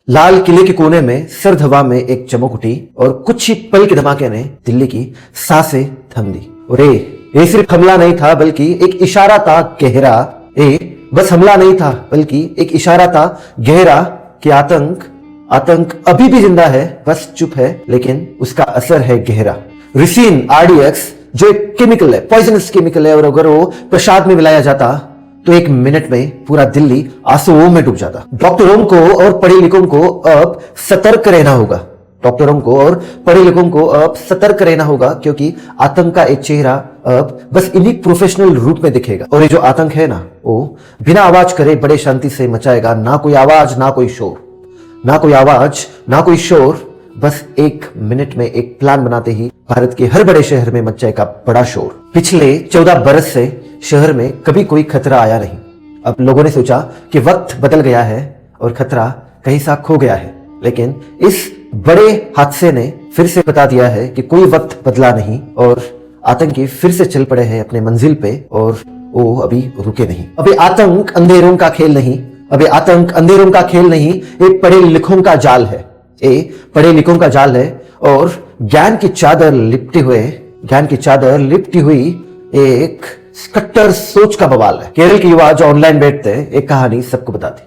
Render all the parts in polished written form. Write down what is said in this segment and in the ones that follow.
लाल किले के कोने में सर्द हवा में एक चमक उठी और कुछ ही पल के धमाके ने दिल्ली की सांसें थम दी। और ये सिर्फ हमला नहीं था बल्कि एक इशारा था गहरा। बस हमला नहीं था बल्कि एक इशारा था गहरा कि आतंक अभी भी जिंदा है, बस चुप है, लेकिन उसका असर है गहरा। रिसिन RDX जो एक केमिकल है, पॉइजनस केमिकल है, और अगर वो प्रसाद में मिलाया जाता तो 1 मिनट में पूरा दिल्ली आंसुओं में डूब जाता। डॉक्टरों को और पढ़े लिखों को अब सतर्क रहना होगा। डॉक्टरों को और पढ़े लिखों को अब सतर्क रहना होगा, क्योंकि आतंक का एक चेहरा अब बस इन्हीं प्रोफेशनल रूप में दिखेगा। और ये जो आतंक है ना, वो बिना आवाज करे बड़े शांति से मचाएगा। ना कोई आवाज, ना कोई शोर, ना कोई आवाज, ना कोई शोर। बस 1 मिनट में एक प्लान बनाते ही भारत के हर बड़े शहर में मच जाएगा बड़ा शोर। पिछले 14 बरस से शहर में कभी कोई खतरा आया नहीं। अब लोगों ने सोचा कि वक्त बदल गया है और खतरा कहीं सा खो गया है, लेकिन इस बड़े हादसे ने फिर से बता दिया है कि कोई वक्त बदला नहीं और आतंकी फिर से चल पड़े हैं अपने मंजिल पे, और वो अभी रुके नहीं। अभी आतंक अंधेरों का खेल नहीं, अभी आतंक अंधेरों का खेल नहीं, एक पढ़े लिखों का जाल है। पढ़े लिखों का जाल है और ज्ञान की चादर लिपटी हुई एक कट्टर सोच का बवाल है। केरल के युवा जो ऑनलाइन बैठते हैं, एक कहानी सबको बताती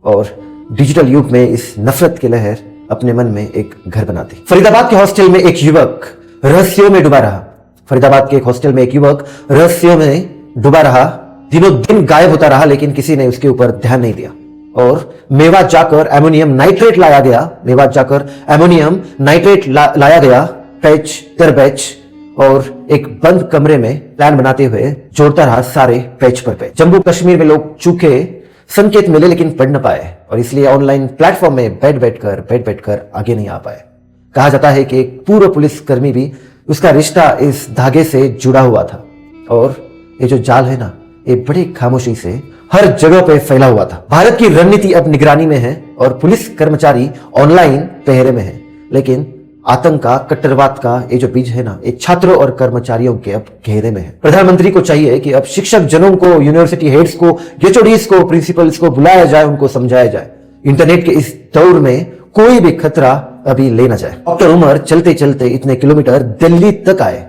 और डिजिटल युग में इस नफरत की लहर अपने मन में एक घर बनाती। फरीदाबाद के हॉस्टल में एक युवक रहस्यों में डूबा रहा। फरीदाबाद के एक हॉस्टल में एक युवक रहस्यों में डूबा रहा, दिनों दिन गायब होता रहा, लेकिन किसी ने उसके ऊपर ध्यान नहीं दिया। और मेवात जाकर एमोनियम नाइट्रेट लाया गया, पैच दर पैच, और एक बंद कमरे में प्लान बनाते हुए जोड़ता रहा सारे पैच पर पैच। जम्मू कश्मीर में लोग चूके संकेत मिले लेकिन पढ़ न पाए, और इसलिए ऑनलाइन प्लेटफॉर्म में बैठ बैठकर आगे नहीं आ पाए। कहा जाता है कि एक पूर्व पुलिसकर्मी भी, उसका रिश्ता इस धागे से जुड़ा हुआ था। और ये जो जाल है ना, ये बड़ी खामोशी से हर जगह पे फैला हुआ था। भारत की रणनीति अब निगरानी में है और पुलिस कर्मचारी ऑनलाइन पहरे में है, लेकिन आतंक का, कट्टरवाद का ये जो बीज है ना, ये छात्रों और कर्मचारियों के अब घेरे में है। प्रधानमंत्री को चाहिए कि अब शिक्षक जनों को, यूनिवर्सिटी हेड्स को, HODs को, प्रिंसिपल्स को बुलाया जाए, उनको समझाया जाए। इंटरनेट के इस दौर में कोई भी खतरा अभी ले न जाए। डॉक्टर उमर चलते चलते इतने किलोमीटर दिल्ली तक आए,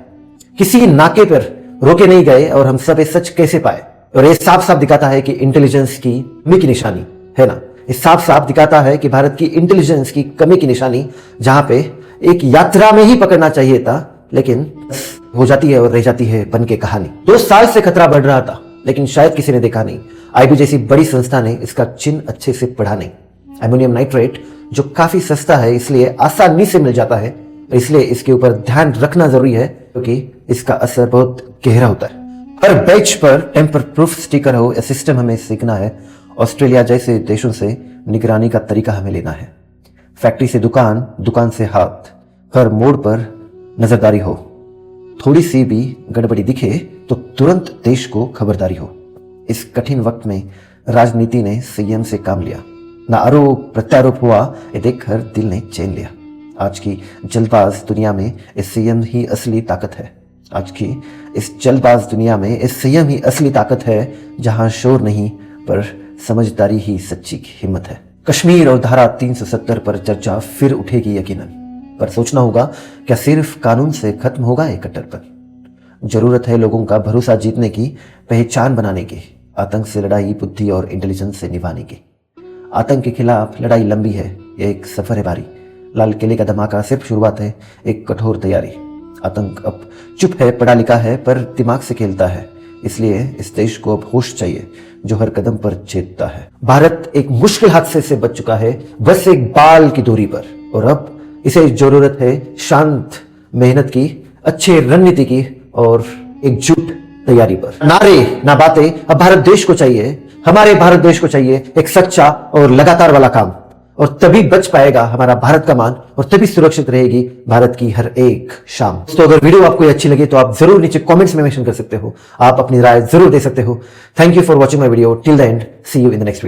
किसी नाके पर रोके नहीं गए, और हम सब ये सच कैसे पाए? और ये साफ साफ दिखाता है कि इंटेलिजेंस की कमी की निशानी है ना। ये साफ साफ दिखाता है कि भारत की इंटेलिजेंस की कमी की निशानी, जहां पे एक यात्रा में ही पकड़ना चाहिए था, लेकिन हो जाती है और रह जाती है बन के कहानी। 2 साल से खतरा बढ़ रहा था, लेकिन शायद किसी ने देखा नहीं। IB जैसी बड़ी संस्था ने इसका चिन्ह अच्छे से पढ़ा नहीं। एमोनियम नाइट्रेट जो काफी सस्ता है, इसलिए आसानी से मिल जाता है, इसलिए इसके ऊपर ध्यान रखना जरूरी है, क्योंकि इसका असर बहुत गहरा होता है। हर बैच पर टेम्पर प्रूफ स्टिकर हो, यह सिस्टम हमें सीखना है। ऑस्ट्रेलिया जैसे देशों से निगरानी का तरीका हमें लेना है। फैक्ट्री से दुकान, दुकान से हाथ, हर मोड़ पर नजरदारी हो। थोड़ी सी भी गड़बड़ी दिखे तो तुरंत देश को खबरदारी हो। इस कठिन वक्त में राजनीति ने संयम से काम लिया, ना आरोप प्रत्यारोप हुआ, ये देखकर दिल ने चैन लिया। आज की जल्दबाज दुनिया में इस संयम ही असली ताकत है। आज की इस जल्दबाज दुनिया में इस संयम ही असली ताकत है, जहां शोर नहीं पर समझदारी ही सच्ची हिम्मत है। कश्मीर और धारा 370 पर चर्चा फिर उठेगी यकीनन, पर सोचना होगा क्या सिर्फ कानून से खत्म होगा ये कट्टरपन? जरूरत है लोगों का भरोसा जीतने की, पहचान बनाने की, आतंक से लड़ाई बुद्धि और इंटेलिजेंस से निभाने की। आतंक के खिलाफ लड़ाई लंबी है, ये एक सफर है भारी। लाल किले का धमाका सिर्फ शुरुआत है, एक कठोर तैयारी। आतंक अब चुप है, पढ़ा लिखा है, पर दिमाग से खेलता है। इसलिए इस देश को अब होश चाहिए जो हर कदम पर चेतता है। भारत एक मुश्किल हादसे से बच चुका है, बस एक बाल की दूरी पर, और अब इसे जरूरत है शांत मेहनत की, अच्छे रणनीति की और एकजुट तैयारी पर। नारे ना बातें, अब भारत देश को चाहिए, हमारे भारत देश को चाहिए एक सच्चा और लगातार वाला काम, और तभी बच पाएगा हमारा भारत का मान, और तभी सुरक्षित रहेगी भारत की हर एक शाम। तो अगर वीडियो आपको अच्छी लगी तो आप जरूर नीचे कमेंट्स में मेंशन कर सकते हो, आप अपनी राय जरूर दे सकते हो। Thank you for watching my video till the end, see you in the next video.